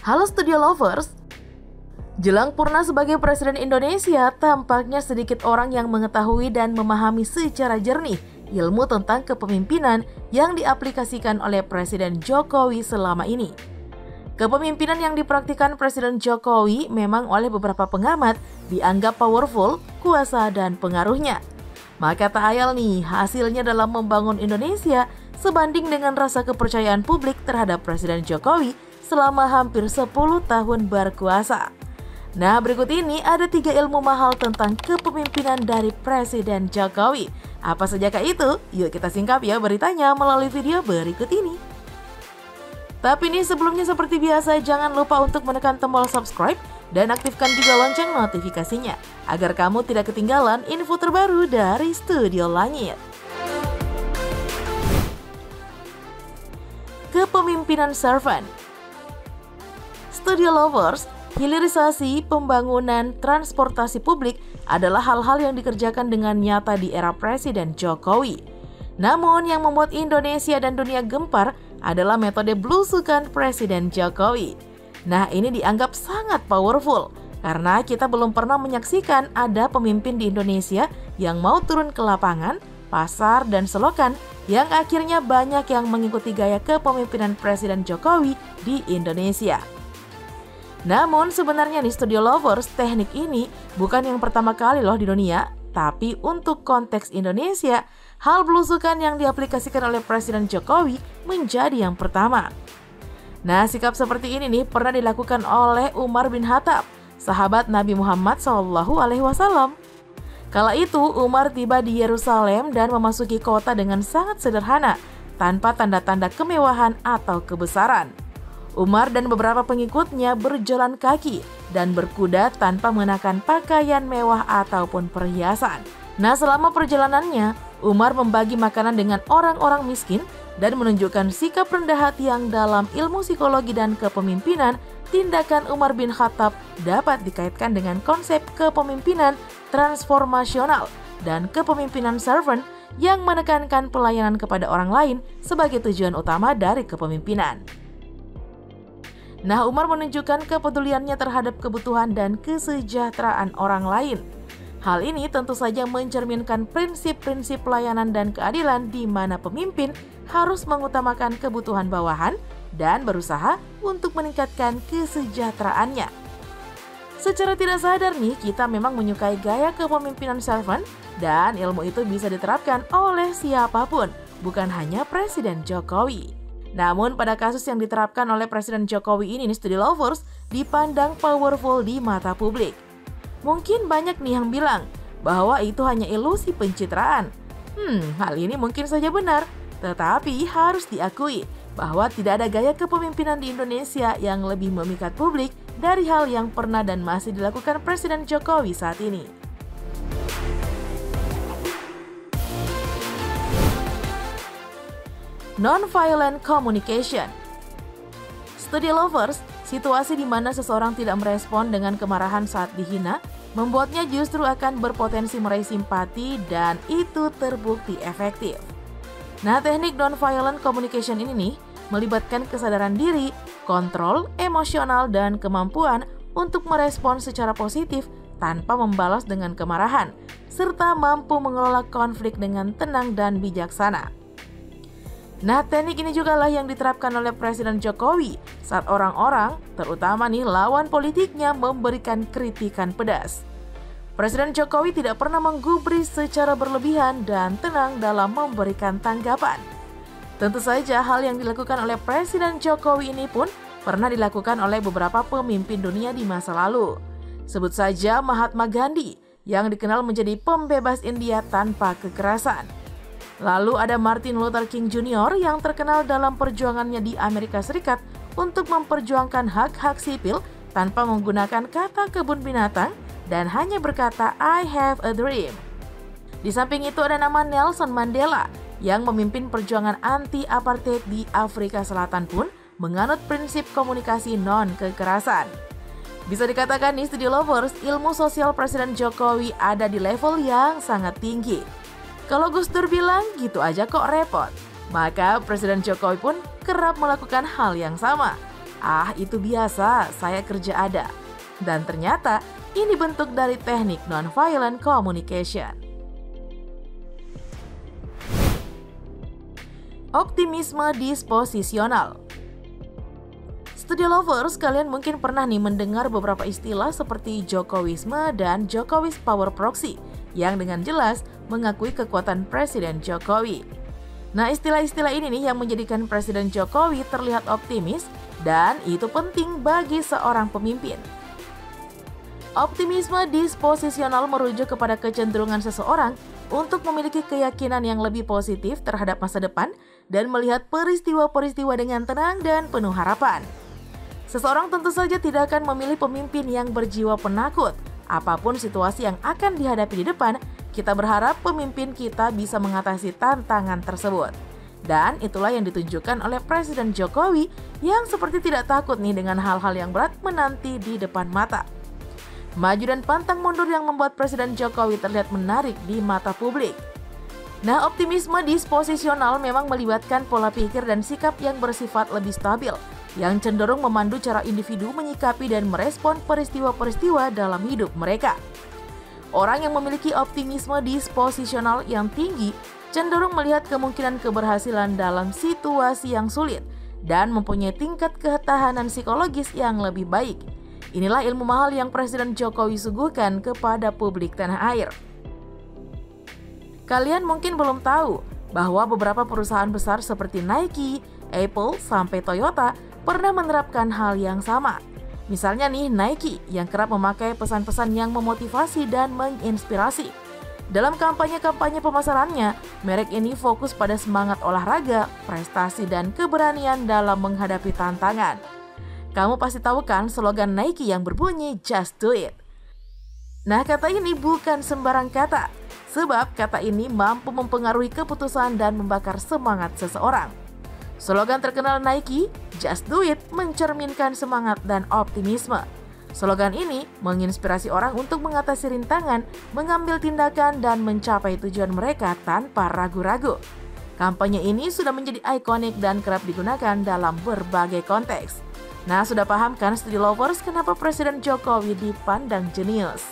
Halo Studio Lovers, jelang Purna sebagai Presiden Indonesia, tampaknya sedikit orang yang mengetahui dan memahami secara jernih ilmu tentang kepemimpinan yang diaplikasikan oleh Presiden Jokowi selama ini. Kepemimpinan yang dipraktikkan Presiden Jokowi memang oleh beberapa pengamat dianggap powerful, kuasa, dan pengaruhnya. Maka tak ayal nih, hasilnya dalam membangun Indonesia sebanding dengan rasa kepercayaan publik terhadap Presiden Jokowi selama hampir 10 tahun berkuasa. Nah, berikut ini ada 3 ilmu mahal tentang kepemimpinan dari Presiden Jokowi. Apa sajakah itu? Yuk kita singkap ya beritanya melalui video berikut ini. Tapi nih sebelumnya seperti biasa, jangan lupa untuk menekan tombol subscribe dan aktifkan juga lonceng notifikasinya agar kamu tidak ketinggalan info terbaru dari Studio Langit. Kepemimpinan servant. Studio Lovers, hilirisasi pembangunan transportasi publik adalah hal-hal yang dikerjakan dengan nyata di era Presiden Jokowi. Namun yang membuat Indonesia dan dunia gempar adalah metode belusukan Presiden Jokowi. Nah, ini dianggap sangat powerful karena kita belum pernah menyaksikan ada pemimpin di Indonesia yang mau turun ke lapangan, pasar, dan selokan yang akhirnya banyak yang mengikuti gaya kepemimpinan Presiden Jokowi di Indonesia. Namun sebenarnya nih Studio Lovers, teknik ini bukan yang pertama kali loh di dunia, tapi untuk konteks Indonesia, hal belusukan yang diaplikasikan oleh Presiden Jokowi menjadi yang pertama. Nah, sikap seperti ini nih pernah dilakukan oleh Umar bin Khattab, sahabat Nabi Muhammad SAW. Kala itu Umar tiba di Yerusalem dan memasuki kota dengan sangat sederhana, tanpa tanda-tanda kemewahan atau kebesaran. Umar dan beberapa pengikutnya berjalan kaki dan berkuda tanpa mengenakan pakaian mewah ataupun perhiasan. Nah, selama perjalanannya, Umar membagi makanan dengan orang-orang miskin dan menunjukkan sikap rendah hati yang dalam ilmu psikologi dan kepemimpinan. Tindakan Umar bin Khattab dapat dikaitkan dengan konsep kepemimpinan transformasional dan kepemimpinan servant yang menekankan pelayanan kepada orang lain sebagai tujuan utama dari kepemimpinan. Nah, Umar menunjukkan kepeduliannya terhadap kebutuhan dan kesejahteraan orang lain. Hal ini tentu saja mencerminkan prinsip-prinsip pelayanan dan keadilan di mana pemimpin harus mengutamakan kebutuhan bawahan dan berusaha untuk meningkatkan kesejahteraannya. Secara tidak sadar nih, kita memang menyukai gaya kepemimpinan servant dan ilmu itu bisa diterapkan oleh siapapun, bukan hanya Presiden Jokowi. Namun pada kasus yang diterapkan oleh Presiden Jokowi ini, Studio Lovers, dipandang powerful di mata publik. Mungkin banyak nih yang bilang bahwa itu hanya ilusi pencitraan. Hal ini mungkin saja benar, tetapi harus diakui bahwa tidak ada gaya kepemimpinan di Indonesia yang lebih memikat publik dari hal yang pernah dan masih dilakukan Presiden Jokowi saat ini. Non-violent communication. Studio Lovers, situasi di mana seseorang tidak merespon dengan kemarahan saat dihina membuatnya justru akan berpotensi meraih simpati dan itu terbukti efektif. Nah, teknik non-violent communication ini nih melibatkan kesadaran diri, kontrol emosional, dan kemampuan untuk merespon secara positif tanpa membalas dengan kemarahan, serta mampu mengelola konflik dengan tenang dan bijaksana. Nah, teknik ini juga lah yang diterapkan oleh Presiden Jokowi saat orang-orang, terutama nih lawan politiknya, memberikan kritikan pedas. Presiden Jokowi tidak pernah menggubris secara berlebihan dan tenang dalam memberikan tanggapan. Tentu saja hal yang dilakukan oleh Presiden Jokowi ini pun pernah dilakukan oleh beberapa pemimpin dunia di masa lalu. Sebut saja Mahatma Gandhi yang dikenal menjadi pembebas India tanpa kekerasan. Lalu ada Martin Luther King Jr. yang terkenal dalam perjuangannya di Amerika Serikat untuk memperjuangkan hak-hak sipil tanpa menggunakan kata kebun binatang dan hanya berkata I have a dream. Di samping itu ada nama Nelson Mandela yang memimpin perjuangan anti-apartheid di Afrika Selatan pun menganut prinsip komunikasi non-kekerasan. Bisa dikatakan nih Studio Lovers, ilmu sosial Presiden Jokowi ada di level yang sangat tinggi. Kalau Gus Dur bilang gitu aja kok repot, maka Presiden Jokowi pun kerap melakukan hal yang sama. Ah, itu biasa, saya kerja ada. Dan ternyata ini bentuk dari teknik non-violent communication. Optimisme disposisional. Studio Lovers, kalian mungkin pernah nih mendengar beberapa istilah seperti Jokowisme dan Jokowis Power Proxy yang dengan jelas mengakui kekuatan Presiden Jokowi. Nah, istilah-istilah ini nih yang menjadikan Presiden Jokowi terlihat optimis dan itu penting bagi seorang pemimpin. Optimisme disposisional merujuk kepada kecenderungan seseorang untuk memiliki keyakinan yang lebih positif terhadap masa depan dan melihat peristiwa-peristiwa dengan tenang dan penuh harapan. Seseorang tentu saja tidak akan memilih pemimpin yang berjiwa penakut. Apapun situasi yang akan dihadapi di depan, kita berharap pemimpin kita bisa mengatasi tantangan tersebut. Dan itulah yang ditunjukkan oleh Presiden Jokowi yang seperti tidak takut nih dengan hal-hal yang berat menanti di depan mata. Maju dan pantang mundur yang membuat Presiden Jokowi terlihat menarik di mata publik. Nah, optimisme disposisional memang melibatkan pola pikir dan sikap yang bersifat lebih stabil, yang cenderung memandu cara individu menyikapi dan merespon peristiwa-peristiwa dalam hidup mereka. Orang yang memiliki optimisme disposisional yang tinggi cenderung melihat kemungkinan keberhasilan dalam situasi yang sulit dan mempunyai tingkat ketahanan psikologis yang lebih baik. Inilah ilmu mahal yang Presiden Jokowi suguhkan kepada publik tanah air. Kalian mungkin belum tahu bahwa beberapa perusahaan besar seperti Nike, Apple, sampai Toyota pernah menerapkan hal yang sama. Misalnya nih Nike yang kerap memakai pesan-pesan yang memotivasi dan menginspirasi. Dalam kampanye-kampanye pemasarannya, merek ini fokus pada semangat olahraga, prestasi, dan keberanian dalam menghadapi tantangan. Kamu pasti tahu kan slogan Nike yang berbunyi "Just Do It". Nah, kata ini bukan sembarang kata, sebab kata ini mampu mempengaruhi keputusan dan membakar semangat seseorang. Slogan terkenal Nike, "Just Do It", mencerminkan semangat dan optimisme. Slogan ini menginspirasi orang untuk mengatasi rintangan, mengambil tindakan, dan mencapai tujuan mereka tanpa ragu-ragu. Kampanye ini sudah menjadi ikonik dan kerap digunakan dalam berbagai konteks. Nah, sudah paham kan Studio Lovers kenapa Presiden Jokowi dipandang jenius?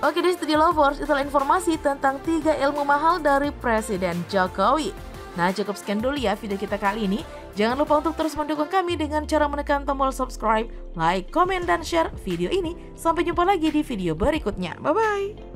Oke deh Studio Lovers, itulah informasi tentang 3 ilmu mahal dari Presiden Jokowi. Nah, cukup sekian dulu ya video kita kali ini. Jangan lupa untuk terus mendukung kami dengan cara menekan tombol subscribe, like, komen, dan share video ini. Sampai jumpa lagi di video berikutnya. Bye-bye!